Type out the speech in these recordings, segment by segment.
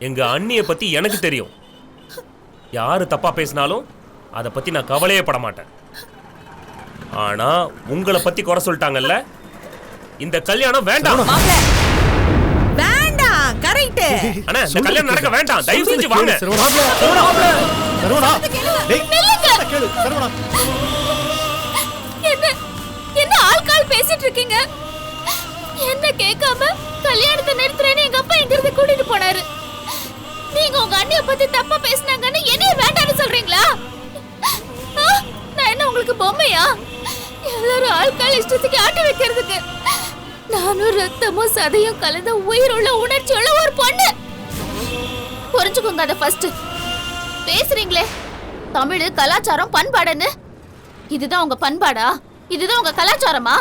எங்க அண்ணியை பத்தி எனக்கு தெரியும். யாரு தப்பா பேசினாலும் அதை பத்தி நான் கவலையே பட மாட்டேன். ஆனா உங்களை பத்தி குறை சொல்லிட்டாங்கல்ல, இந்த கல்யாணம் வேண்டாம். வேண்டாம், கரெக்ட். அண்ணா, இந்த கல்யாணம் நடக்க வேண்டாம். தயவு செஞ்சு வாங்க. என்ன ஆள்கால் பேசிட்டு இருக்கீங்க? என்ன கேட்காம கல்யாணத்தை நிறுத்துறேன்னு எங்க அப்பா எங்க இருந்து கூட்டிட்டு போனாரு. நீங்க உங்க அண்ணிய பத்தி தப்பா பேசினாங்கன்னு என்னைய வேண்டாம்னு சொல்றீங்களா? நான் என்ன உங்களுக்கு பொம்மையா? எல்லாரும் ஆள்கால் இஷ்டத்துக்கு ஆட்டி வைக்கிறதுக்கு. நானும் ரத்தமும் சதையும் கலந்த உயிருள்ள உணர்ச்சியுள்ள ஒரு பொண்ணு. புரிஞ்சுக்கோங்க அத ஃபர்ஸ்ட். பேசுறீங்களே தமிழ் கலாச்சாரம் பண்பாடுன்னு, இதுதான் உங்க பண்பாடா? இதுதான் உங்க கலாச்சாரமா?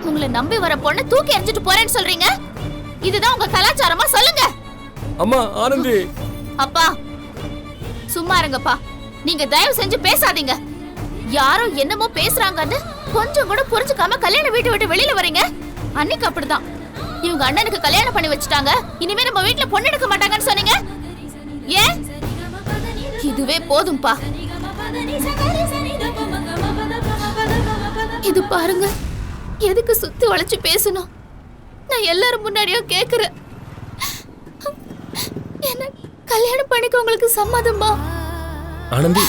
உங்களை நம்பி வர பொண்ணை தூக்கி எறிஞ்சிட்டு போறேன்னு சொல்றீங்க. இதுதான் உங்க கலாச்சாரமா? சொல்லுங்க. அம்மா ஆனந்தி. அப்பா சும்மா இருங்கப்பா. நீங்க தயவு செஞ்சு பேசாதீங்க. யாரோ என்னமோ பேசுறாங்கன்னு கொஞ்சம் கூட புரிஞ்சுக்காம கல்யாண வீட்டை விட்டு வெளியில வரீங்க. அன்னைக்கு அப்படிதான் இவங்க அண்ணனுக்கு கல்யாணம் பண்ணி வச்சுட்டாங்க, இனிமே நம்ம வீட்டுல பொண்ணு எடுக்க மாட்டாங்கன்னு சொன்னீங்க. ஏன்? இதுவே போதும்பா. இது பாருங்க, எதுக்கு சுத்தி வளைச்சு பேசணும்? நான் எல்லாரும் முன்னாடியும் கேக்குறேன், என்ன கல்யாணம் பண்ணிக்க உங்களுக்கு சம்மதமா? ஆனந்தி,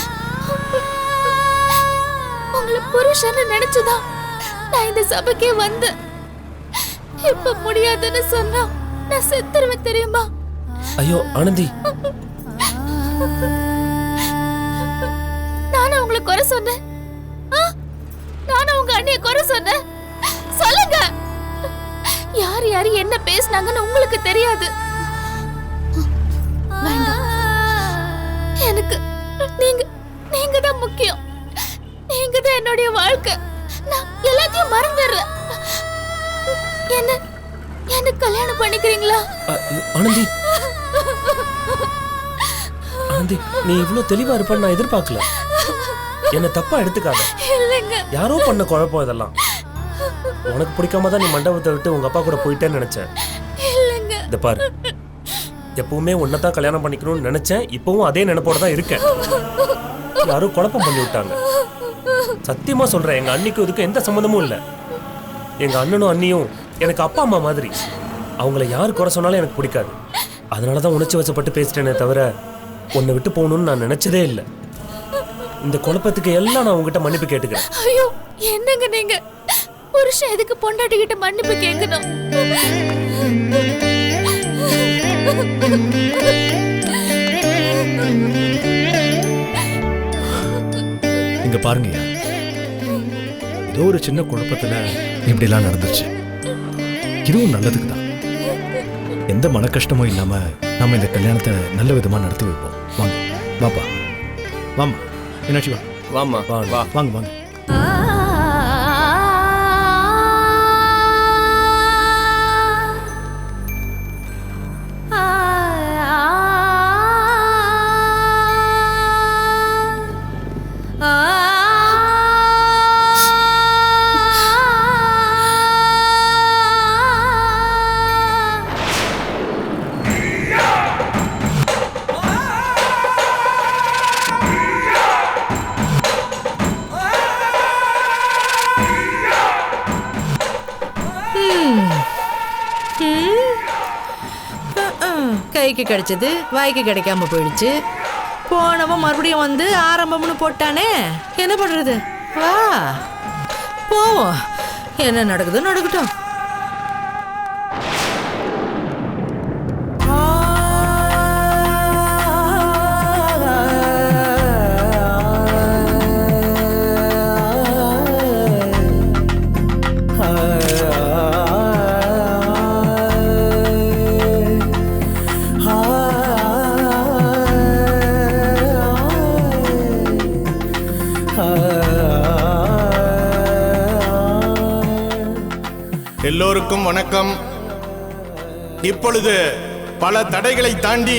உங்களை புருஷன்னு நினைச்சுதான் நான் இந்த சபைக்கே வந்து. இப்ப முடியாதுன்னு சொன்னா நான் செத்துருவேன் தெரியுமா? ஐயோ ஆனந்தி, நானும் உங்களை குறை சொன்னேன்? நானும் உங்க அண்ணிய குறை சொன்னேன்? சொல்லுங்க. யார் யாரு என்ன பேசினாங்கன்னு உங்களுக்கு தெரியாது. வேண்டாம், எனக்கு நீங்க தான் முக்கியம். நீங்க தான் என்னுடைய வாழ்க்கை. நான் எல்லாத்தையும் மறந்துடுறேன். என்ன கல்யாணம் பண்ணிக்கிறீங்களா? ஆனந்தி, ஆனந்தி, நீ இவ்வளவு தெளிவா இருப்ப நான் எதிர்பார்க்கல. என்ன தப்பா எடுத்துக்காத. யாரோ பண்ண குழப்பம் இதெல்லாம். உனக்கு பிடிக்காம தான் நீ மண்டபத்தை விட்டு உங்க அப்பா கூட போயிட்டேன்னு நினைச்சேன். இத பாரு, எப்பவுமே உன்னதான் கல்யாணம் பண்ணிக்கணும்னு நினைச்சேன். இப்பவும் அதே நினைப்போட தான் இருக்கேன். யாரும் குழப்பம் பண்ணி விட்டாங்க. சத்தியமா சொல்றேன், எங்க அண்ணிக்கும் இதுக்கு எந்த சம்மந்தமும் இல்லை. எங்க அண்ணனும் அண்ணியும் எனக்கு அப்பா அம்மா மாதிரி. அவங்கள யார் குறை சொன்னாலும் எனக்கு பிடிக்காது. அதனாலதான் உணர்ச்சி வசப்பட்டு பேசிட்டேனே தவிர உன்னை விட்டு போகணும்னு நான் நினைச்சதே இல்லை. இந்த குழப்பத்துக்கு எல்லாம் நான் உங்ககிட்ட மன்னிப்பு கேட்டுக்கிறேன். ஐயோ, என்னங்க நீங்க? புருஷன் எதுக்கு பொண்டாட்டிக்கிட்ட மன்னிப்பு கேட்கணும்? இங்க பாருங்க, ஏதோ ஒரு சின்ன குழப்பத்துல இப்படிலாம் நடந்துச்சு. இதுவும் நல்லதுக்கு தான். எந்த மன கஷ்டமும் இல்லாம நம்ம இந்த கல்யாணத்தை நல்ல விதமா நடத்தி வைப்போம். வாங்க, வாப்பா, வாமா, மீனாட்சி வா. வாமா, வா, வாங்க வாங்க. கைக்கு கிடைச்சது வாய்க்கு கிடைக்காம போயிடுச்சு. போனவன் மறுபடியும் வந்து ஆரம்பம்னு போட்டானே, என்ன பண்றது? வா போவோம், என்ன நடக்குதோ நடக்கட்டும். எல்லோருக்கும் வணக்கம். இப்பொழுது பல தடைகளை தாண்டி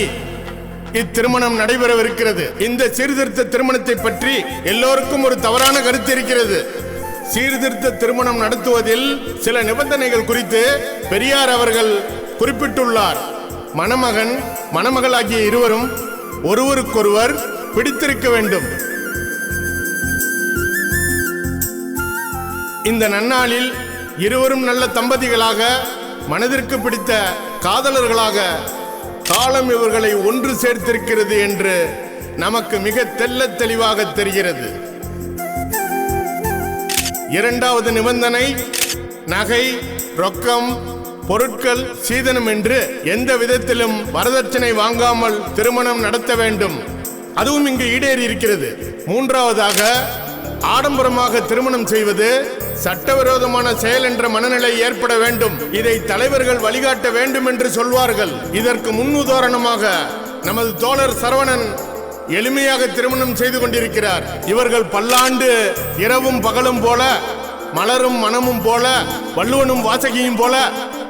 இத்திருமணம் நடைபெறவிருக்கிறது. இந்த சீர்திருத்த திருமணத்தை பற்றி எல்லோருக்கும் ஒரு தவறான கருத்து இருக்கிறது. சீர்திருத்த திருமணம் நடத்துவதில் சில நிபந்தனைகள் குறித்து பெரியார் அவர்கள் குறிப்பிட்டுள்ளார். மணமகன் மணமகள் ஆகிய இருவரும் ஒருவருக்கொருவர் பிடித்திருக்க வேண்டும். இந்த நன்னாளில் இருவரும் நல்ல தம்பதிகளாக, மனதிற்கு பிடித்த காதலர்களாக காலம் இவர்களை ஒன்று சேர்த்திருக்கிறது என்று நமக்கு மிக தெள்ளத் தெளிவாக தெரிகிறது. இரண்டாவது நிபந்தனை, நகை, ரொக்கம், பொருட்கள், சீதனம் என்று எந்த விதத்திலும் வரதட்சணை வாங்காமல் திருமணம் நடத்த வேண்டும். அதுவும் இங்கு ஈடேறி இருக்கிறது. மூன்றாவதாக, ஆடம்பரமாக திருமணம் செய்வது சட்டவிரோதமான செயல் என்ற மனநிலை ஏற்பட வேண்டும். இதை தலைவர்கள் வழிகாட்ட வேண்டும் என்று சொல்வார்கள். இதற்கு முன்னுதாரணமாக நமது தோழர் சரவணன் எளிமையாக திருமணம் செய்து கொண்டிருக்கிறார். இவர்கள் பல்லாண்டு இரவும் பகலும் போல, மலரும் மனமும் போல, வள்ளுவனும் வாசகியும் போல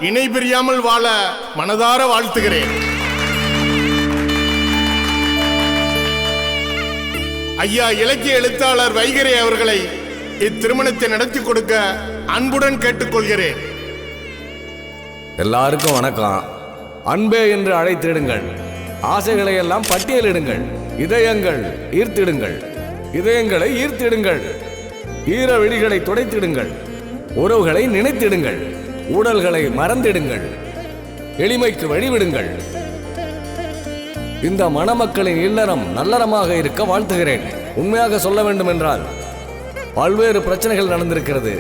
இணை பிரியாமல் வாழ மனதார வாழ்த்துகிறேன். ஐயா இலக்கிய எழுத்தாளர் வைகரை அவர்களை இத்திருமணத்தை நடத்தி கொடுக்க அன்புடன் கேட்டுக்கொள்கிறேன். எல்லாருக்கும் வணக்கம். அன்பே என்று அழைத்திடுங்கள், ஆசைகளை எல்லாம் பட்டியலிடுங்கள், இதயங்கள் ஈர்த்திடுங்கள், இதயங்களை ஈர்த்திடுங்கள், ஈர விழிகளை துடைத்திடுங்கள், உறவுகளை நினைத்திடுங்கள், ஊடல்களை மறந்திடுங்கள், எளிமைக்கு வழிவிடுங்கள். இந்த மணமக்களின் இல்லறம் நல்லறமாக இருக்க வாழ்த்துகிறேன். உண்மையாக சொல்ல வேண்டும் என்றால் பல்வேறு பிரச்சனைகள் நடந்திருக்கிறது,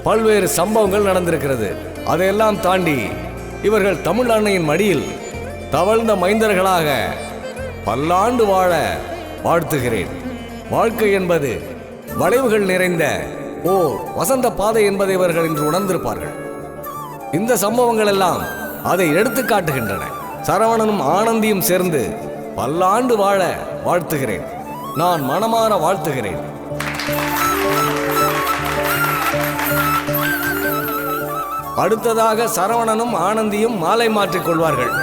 பல்வேறு சம்பவங்கள் நடந்திருக்கிறது. அதையெல்லாம் தாண்டி இவர்கள் தமிழ் அன்னையின் மடியில் தவழ்ந்த மைந்தர்களாக பல்லாண்டு வாழ வாழ்த்துகிறேன். வாழ்க்கை என்பது வளைவுகள் நிறைந்த ஓர் வசந்த பாதை என்பதை இவர்கள் இன்று உணர்ந்திருப்பார்கள். இந்த சம்பவங்கள் எல்லாம் அதை எடுத்து காட்டுகின்றன. சரவணனும் ஆனந்தியும் சேர்ந்து பல்லாண்டு வாழ வாழ்த்துகிறேன். நான் மனமாற வாழ்த்துகிறேன். அடுத்ததாக சரவணனும் ஆனந்தியும் மாலை மாற்றிக் கொள்வார்கள்.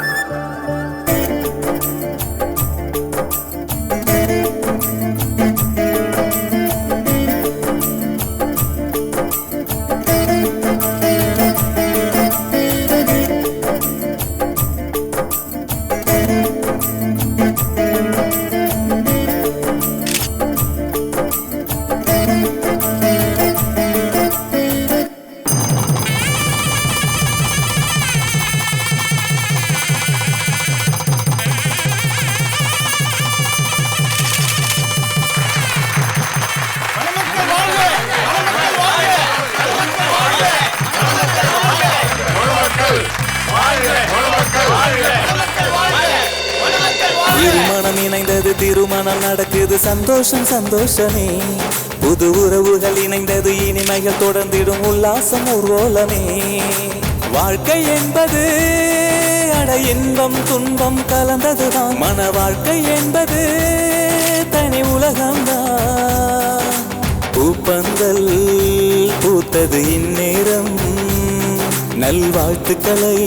திருமணம் இணைந்தது, திருமணம் நடக்குது, சந்தோஷம் சந்தோஷமே. புது உறவுகள் இணைந்தது, இனிமைகள் தொடர்ந்திடும், உல்லாசம் ஊர்வலமே. வாழ்க்கை என்பது அட இன்பம் துன்பம் கலந்ததுதான். மன வாழ்க்கை என்பது தனி உலகம்தான். பூப்பந்தல் பூத்தது இந்நேரம், நல்வாழ்த்துக்களை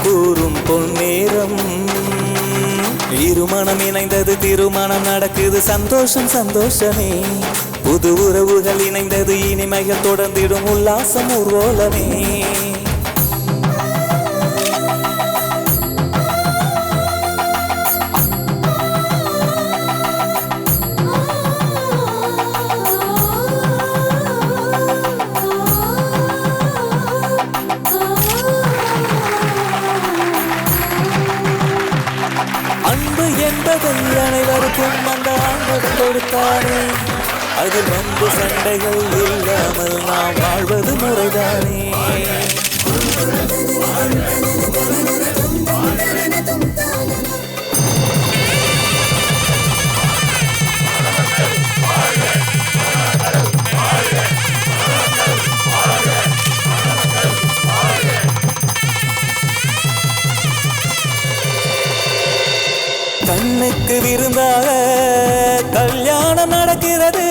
கூறும் பொன்னேரம். இருமணம் இணைந்தது, திருமணம் நடக்குது, சந்தோஷம் சந்தோஷமே. புது உறவுகள் இணைந்தது, இனிமைகள் தொடர்ந்திடும், உல்லாசம் ஊர்வலமே. அன்பு என்பதை அனைவருக்கும் அந்த ஆண்டவர் கொடுத்தானே. அதில் வந்து சண்டைகள் இல்லாமல் நாம் வாழ்வது முறைதானே. கண்ணுக்கு விருந்தாக கல்யாணம் நடக்கிறது,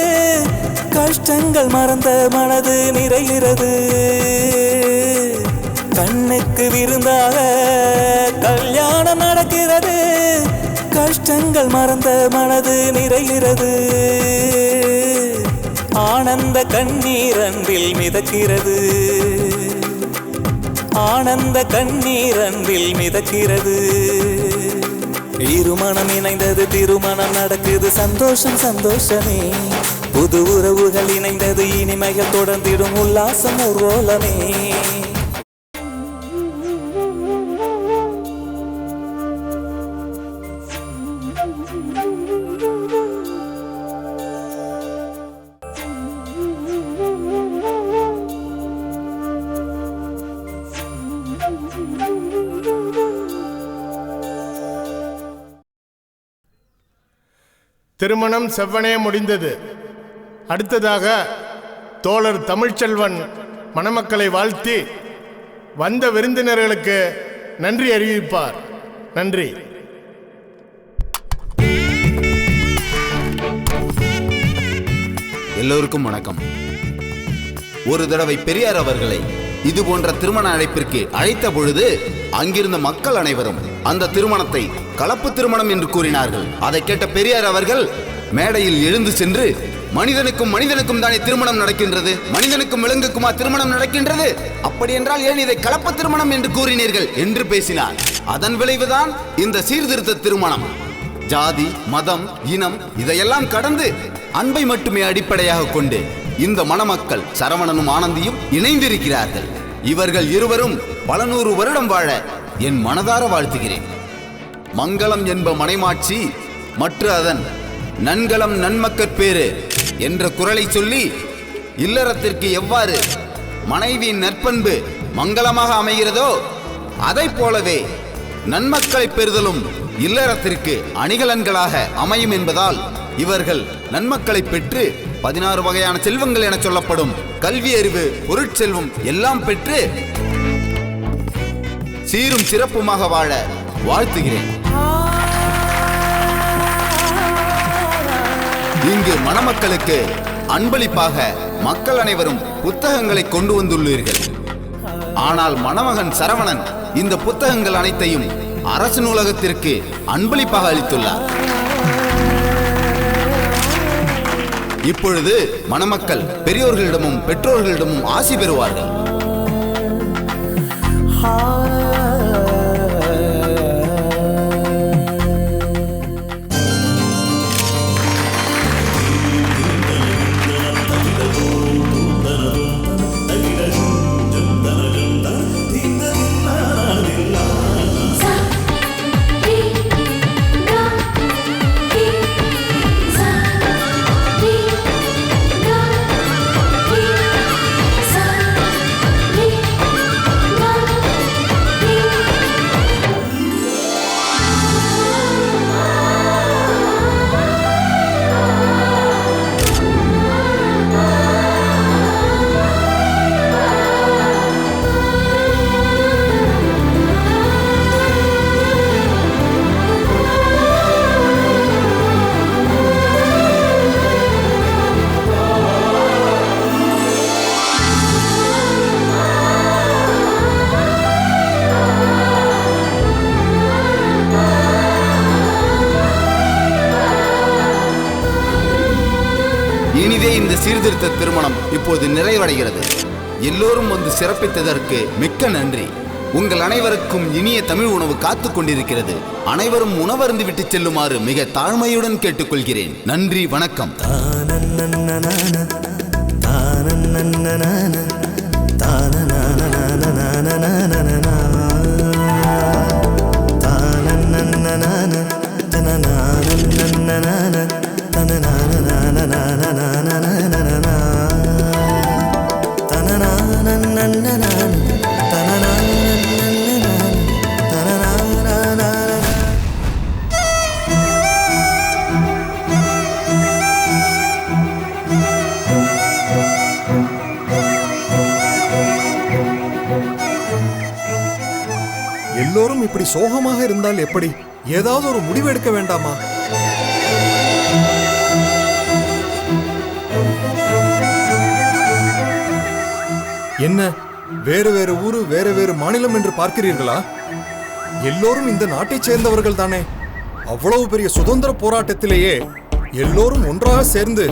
கஷ்டங்கள் மறந்த மனது நிறைகிறது. கண்ணுக்கு விருந்தாக கல்யாணம் நடக்கிறது, கஷ்டங்கள் மறந்த மனது நிறைகிறது. ஆனந்த கண்ணீர் அன்பில் மிதக்கிறது. ஆனந்த கண்ணீர் அன்பில் மிதக்கிறது. இருமணம் இணைந்தது திருமணம் நடக்குது சந்தோஷம் சந்தோஷமே. புது உறவுகள் இணைந்தது இனிமைகள் தொடர்ந்திடும் உல்லாசம் ஊர்வலமே. திருமணம் செவ்வனே முடிந்தது. அடுத்ததாக தோழர் தமிழ்ச்செல்வன் மணமக்களை வாழ்த்தி வந்த விருந்தினர்களுக்கு நன்றி அறிவிப்பார். நன்றி. எல்லோருக்கும் வணக்கம். ஒரு தடவை பெரியார் அவர்களை இது போன்ற திருமண அழைப்பிற்கு அழைத்த பொழுது அங்கிருந்த மக்கள் அனைவரும் அந்த திருமணத்தை கலப்பு திருமணம் என்று கூறினார்கள். அதை கேட்ட பெரியார் அவர்கள் மேடையில் எழுந்து சென்று, மனிதனுக்கும் மனிதனுக்கும் தானே திருமணம் நடக்கின்றது, மனிதனுக்கும் விலங்குக்குமா திருமணம் நடக்கின்றது, அப்படி என்றால் ஏன் இதை கலப்பு திருமணம் என்று கூறினீர்கள் என்று பேசினார். அதன் விளைவுதான் இந்த சீர்திருத்த திருமணம். ஜாதி, மதம், இனம் இதையெல்லாம் கடந்து அன்பை மட்டுமே அடிப்படையாக கொண்டு இந்த மணமக்கள் சரவணனும் ஆனந்தியும் இணைந்திருக்கிறார்கள். இவர்கள் இருவரும் பல நூறு வருடம் வாழ என் மனதார வாழ்த்துகிறேன். மங்களம் என்ப மனைமாட்சி மற்ற அதன் நன்கலம் நன்மக்கட்பேறு என்ற குரலை சொல்லி இல்லறத்திற்கு எவ்வாறு மனைவியின் நற்பண்பு மங்களமாக அமைகிறதோ அதை போலவே நன்மக்களை பெறுதலும் இல்லறத்திற்கு அணிகலன்களாக அமையும் என்பதால் இவர்கள் நன்மக்களை பெற்று 16 வகையான செல்வங்கள் என சொல்லப்படும் கல்வி, அறிவு, பொருட்செல்வம் எல்லாம் பெற்று சீரும் சிறப்புமாக வாழ வாழ்த்துகிறேன். இங்கு மணமக்களுக்கு அன்பளிப்பாக மக்கள் அனைவரும் புத்தகங்களை கொண்டு வந்துள்ளீர்கள். ஆனால் மணமகன் சரவணன் இந்த புத்தகங்கள் அனைத்தையும் அரசு நூலகத்திற்கு அன்பளிப்பாக அளித்துள்ளார். இப்பொழுது மணமக்கள் பெரியோர்களிடமும் பெற்றோர்களிடமும் ஆசி பெறுவார்கள். இனிதே இந்த சீர்திருத்த திருமணம் இப்போது நிறைவடைகிறது. எல்லோரும் வந்து சிறப்பித்ததற்கு மிக்க நன்றி. உங்கள் அனைவருக்கும் இனிய தமிழ் உணவு காத்துக் கொண்டிருக்கிறது. அனைவரும் உணவருந்து விட்டு செல்லுமாறு மிக தாழ்மையுடன் கேட்டுக்கொள்கிறேன். நன்றி, வணக்கம். எல்லோரும் இப்படி சோகமாக இருந்தால் எப்படி? ஏதாவது ஒரு முடிவு எடுக்க வேண்டாமா? என்ன, வேறு வேறு ஊரு, வேறு வேறு மாநிலம் என்று பார்க்கிறீர்களா? எல்லோரும் இந்த நாட்டைச் சேர்ந்தவர்கள் தானே. அவ்வளவு பெரிய சுதந்திர போராட்டத்திலேயே எல்லோரும் ஒன்றாக சேர்ந்து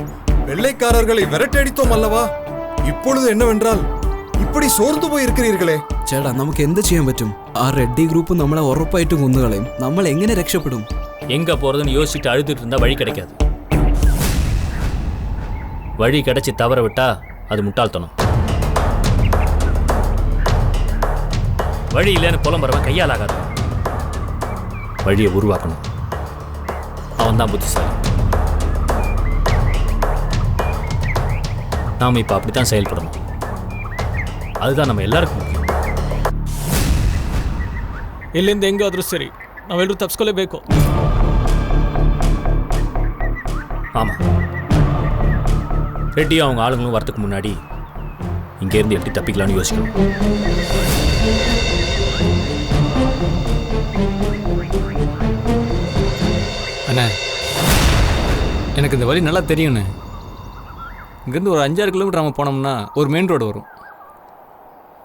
வெள்ளைக்காரர்களை விரட்டடித்தோம் அல்லவா? இப்பொழுது என்னவென்றால் இப்படி சோர்ந்து പോയി இருக்கிறீர்களே? ചേട്ടാ നമുക്ക് എന്ത് ചെയ്യാൻ പറ്റും? ആ റെഡ്ഡി ഗ്രൂപ്പ് നമ്മളെ ഉറപ്പായിട്ട് കൊന്നുകളയും. നമ്മൾ എങ്ങനെ രക്ഷപ്പെടും? எங்க போறதுன்னு யோசிச்சுட்டு அழுதுட்டு இருந்தா வழி கிடைக்காது. வழி கிடைச்சி தவற விட்டா அது முட்டாள்தனம். வழி இல்லைன்னு புலம்புறவன் கையால் ஆகாது. வழியை உருவாக்கணும். அவன் தான் புத்திசாலி. நாம் இப்போ அப்படித்தான் செயல்படணும். அதுதான் நம்ம ಎಲ್ಲರಿಗೂ ಮುಖ್ಯ. ಇಲ್ಲಿಂದ ಹೆಂಗಾದ್ರೂ ಸರಿ ನಾವೆಲ್ಲರೂ ತಪ್ಪಿಸ್ಕೊಳ್ಳೇಬೇಕು. ஆமாம், ரெட்டியும் அவங்க ஆளுங்களும் வரத்துக்கு முன்னாடி இங்கேருந்து எப்படி தப்பிக்கலான்னு யோசிக்கணும். அண்ணா, எனக்கு இந்த வழி நல்லா தெரியுண்ணே. இங்கேருந்து ஒரு 5-6 கிலோமீட்டர் நம்ம போனோம்னா ஒரு மெயின் ரோடு வரும்.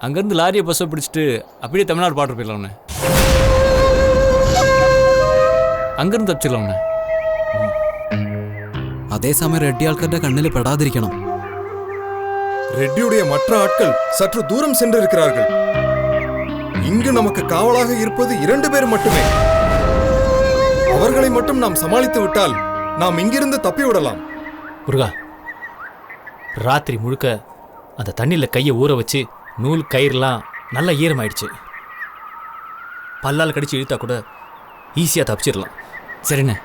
அங்கேருந்து லாரியை பஸ்ஸை பிடிச்சிட்டு அப்படியே தமிழ்நாடு பாட்டு போயிடலாம்ண்ணே. அங்கேருந்து தப்பிச்சிடலாம்ண்ணே. അതേസമയം റെഡ്ഡി ആൾക്കാരുടെ കണ്ണിൽ പെടാതിരിക്കണം. ரெட்டியுடைய மற்ற ஆட்கள் சற்று தூரம் சென்றிருக்கிறார்கள். இங்கு நமக்கு காவலாக இருப்பது 2 பேர் மட்டுமே. அவர்களை மட்டும் நாம் சமாளித்து விட்டால் நாம் இங்கிருந்து தப்பி விடலாம். முருகா, ராத்திரி முழுக்க அந்த தண்ணியில் கையை ஊற வச்சு நூல் கயிறுலாம் நல்லா ஈரமாயிடுச்சு. பல்லால் கடிச்சு இழுத்தா கூட ஈஸியாக தப்பிச்சிடலாம். சரிண்ணே.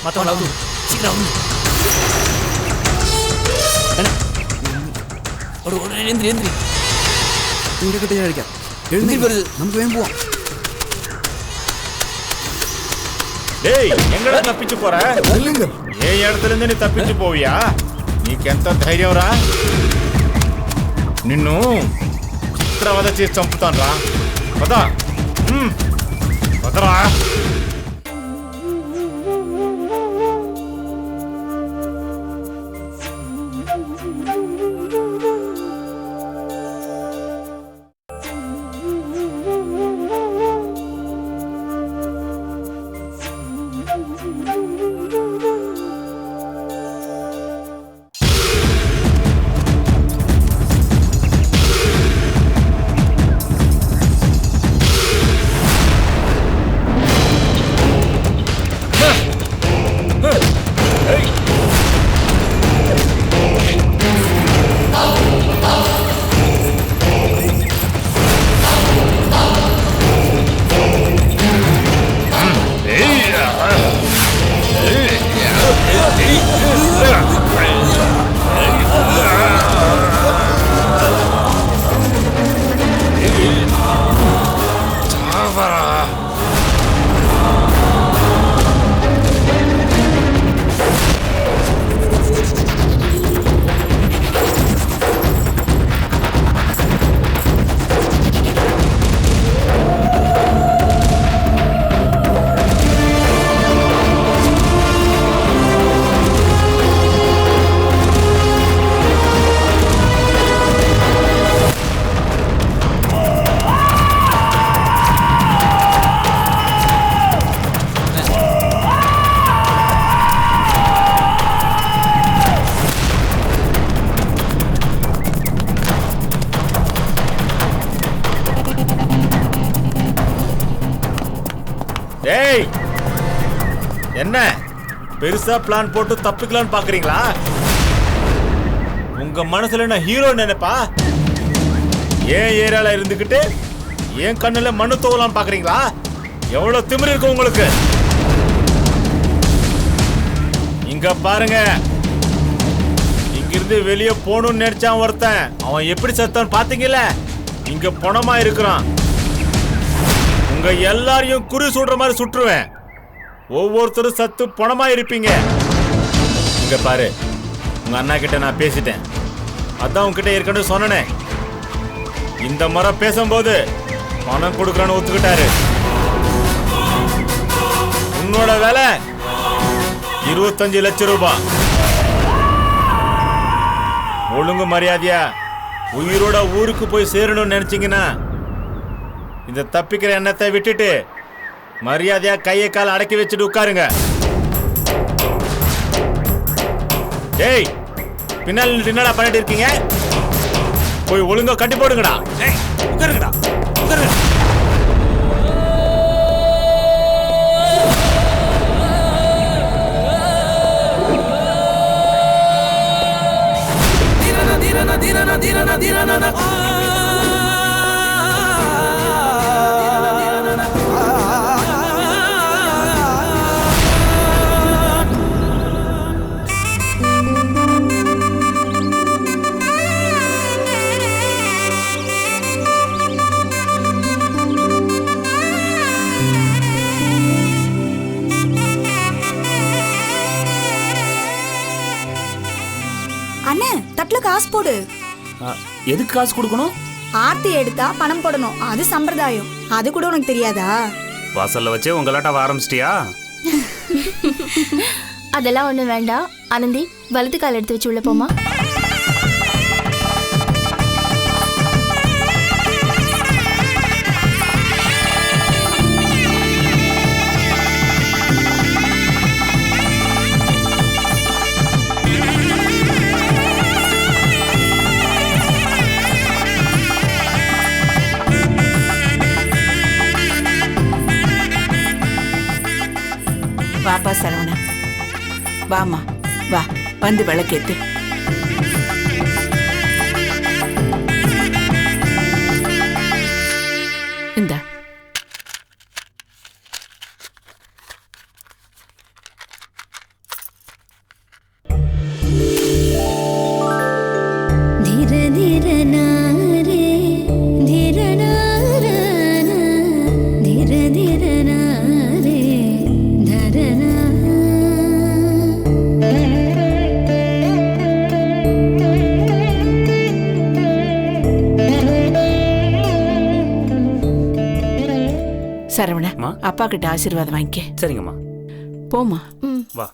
மற்றவங்களாவது சீக்கிரம் എഴുന്നേറ്റ് ഞാൻ കഴിക്കാം. എഴുന്നേറ്റ് നമുക്ക് വേഗം പോവാം. டேய், எங்கடா தப்பிச்சு போற? ஏன் இடத்துல இருந்து நீ தப்பிச்சு போவியா? నీకెంత ధైర్యం రా? నిన్ను చిత్రవద చేసి చంపుతాను రా. పదా పదరా. டேய், என்ன பெருசா பிளான் போட்டு தப்பிக்கலான்னு பாக்குறீங்களா? உங்க மனசுல என்ன ஹீரோ நினைப்பா? ஏன் ஏரியால இருந்துகிட்டு ஏன் கண்ணுல மண்ணு தோவலான்னு பாக்குறீங்களா? எவ்வளவு திமிரு இருக்கு உங்களுக்கு? இங்க பாருங்க, இங்கிருந்து வெளியே போகணும்னு நினைச்சான் ஒருத்தன். அவன் எப்படி செத்தான் பாத்தீங்கல்ல? இங்க பணமா இருக்கிறான். உங்க எல்லாரையும் குறி சுடுற மாதிரி சுற்றுவேன். ஒவ்வொருத்தரும் சத்து பணமா இருப்பீங்க. இங்க பாரு, உங்க அண்ணா கிட்ட நான் பேசிட்டேன். அதான் உங்ககிட்ட ஏற்கனவே சொன்னேன். இந்த முறை பேசும்போது பணம் கொடுக்கறன்னு ஒத்துக்கிட்டாரு. உன்னோட வேலை 25 லட்சம் ரூபாய். ஒழுங்கு மரியாதையா உயிரோட ஊருக்கு போய் சேரணும்னு நினைச்சீங்கன்னா இந்த தப்பிக்கிற எண்ணத்தை விட்டுட்டு மரியாதையா கையை கால் அடக்கி வச்சுட்டு உட்காருங்க. டேய், பின்னால் என்னடா பண்ணிட்டு இருக்கீங்க? போய் ஒழுங்கா கட்டி போடுங்கடா. உட்காருங்கடா, உட்காருங்க. அண்ணே, தட்டுல காசு போடு. எதுக்கு காசு கொடுக்கணும்? ஆர்த்தி எடுத்தா பணம் போடணும், அது சம்பிரதாயம். அது கூட உனக்கு தெரியாதா? வாசல்ல வச்சே உங்களாட்ட ஆரம்பிச்சிட்டியா? அதெல்லாம் ஒண்ணு வேண்டாம். ஆனந்தி, வலது கால் எடுத்து வச்சு உள்ள போமா. வாப்பா சரவணா, வாமா, வா வந்து விளக்கேத்து. இந்தா. சரவணா, அப்பா கிட்ட ஆசீர்வாதம் வாங்கிக்க. சரிங்கம்மா. போமா. வா.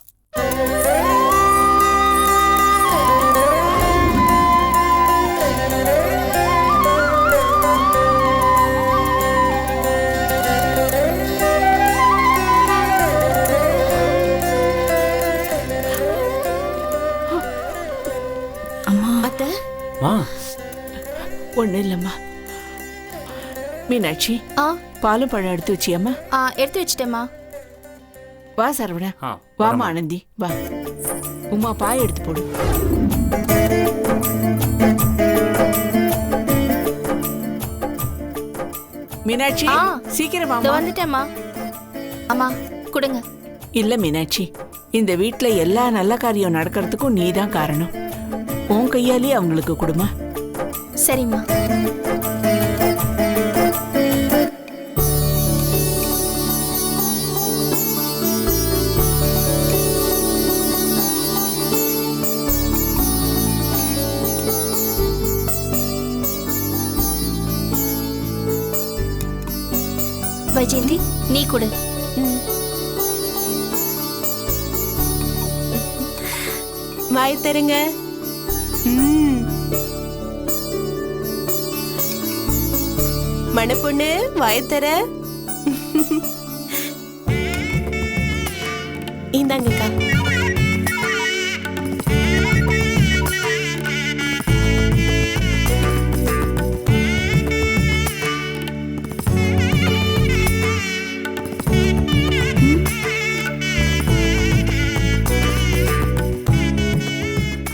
அம்மா. அத்தை. ஒண்ணு இல்லம்மா. மீனாட்சி, பாலும் பழம் எடுத்து வச்சியம்மா? எடுத்து வச்சிட்டேம்மா. வா சரவணா, வாமா. ஆனந்தி, வா. உமா, பாய் எடுத்து போடு. மீனாட்சி, சீக்கிரம் வாமா. வந்துட்டேம்மா. அம்மா கொடுங்க. இல்ல மீனாட்சி, இந்த வீட்ல எல்லா நல்ல காரியம் நடக்கிறதுக்கும் நீதான் காரணம். உன் கையாலே அவங்களுக்கு கொடுமா. சரிம்மா. வைஜெயந்தி, நீ கொடு. வாய் தருங்க. மணப்பொண்ணு, வாய் தர. இந்தாங்கக்கா.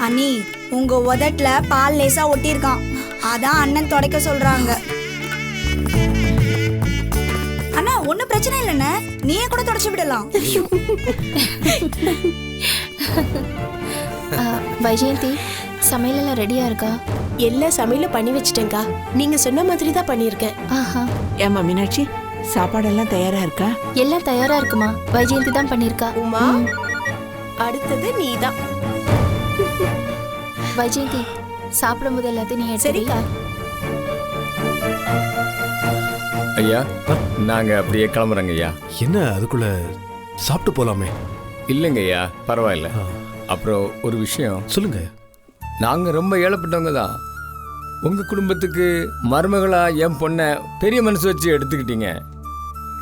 அண்ணி, உங்க உதட்டுல பால் லேசா ஒட்டியிருக்கான். அதான் அண்ணன் துடைக்க சொல்றாங்க. அண்ணா, ஒன்னும் பிரச்சனை இல்லைண்ணே, நீயே கூட தொடச்சு விடலாம். வைஜெயந்தி, சமையல் எல்லாம் ரெடியா இருக்கா? எல்லா சமையலும் பண்ணி வச்சிட்டேங்கா. நீங்க சொன்ன மாதிரி தான் பண்ணியிருக்கேன். ஏமா மீனாட்சி, சாப்பாடெல்லாம் தயாரா இருக்கா? எல்லாம் தயாரா இருக்குமா. வைஜெயந்தி தான் பண்ணிருக்கா. உமா, அடுத்தது நீதான். வைஜெயந்தி, சாப்பிடும்போது எல்லாத்தையும் நீ சரிக்கா. ஐயா, நாங்க அப்படியே கிளம்புறோங்க ஐயா. என்ன அதுக்குள்ள சாப்பிட்டு போலாமே? இல்லைங்க ஐயா, பரவாயில்ல. அப்புறம் ஒரு விஷயம் சொல்லுங்க. நாங்க ரொம்ப ஏழப்பட்டவங்க தான். உங்க குடும்பத்துக்கு மருமகளா என் பொண்ணை பெரிய மனசு வச்சு எடுத்துக்கிட்டீங்க.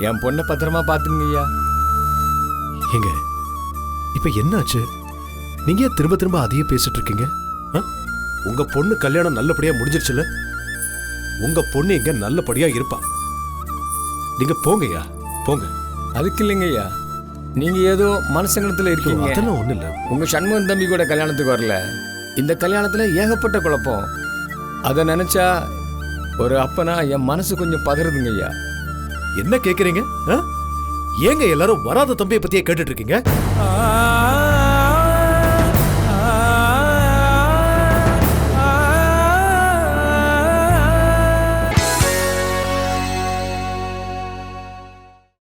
என் பொண்ணை பத்திரமா பாத்துங்க ஐயா. ஏங்க இப்ப என்னாச்சு? நீங்க ஏன் திரும்ப திரும்ப அதையே பேசிட்டு இருக்கீங்க? உங்க பொண்ணு கல்யாணம் நல்லபடியா முடிஞ்சிருச்சுல? உங்க பொண்ணு எங்க நல்லபடியா இருப்பா. நீங்க போங்கய்யா, போங்க. அதுக்கு இல்லைங்க ஐயா, நீங்க ஏதோ மனசங்கடத்துல இருக்கீங்க. அதெல்லாம் ஒண்ணு இல்ல. உங்க சண்முகன் தம்பி கூட கல்யாணத்துக்கு வரல. இந்த கல்யாணத்துல ஏகப்பட்ட குழப்பம். அதை நினைச்சா ஒரு அப்பனா என் மனசு கொஞ்சம் பதறுதுங்க ஐயா. என்ன கேக்குறீங்க? ஏங்க எல்லாரும் வராத தம்பியை பத்தியே கேட்டுட்டு இருக்கீங்க?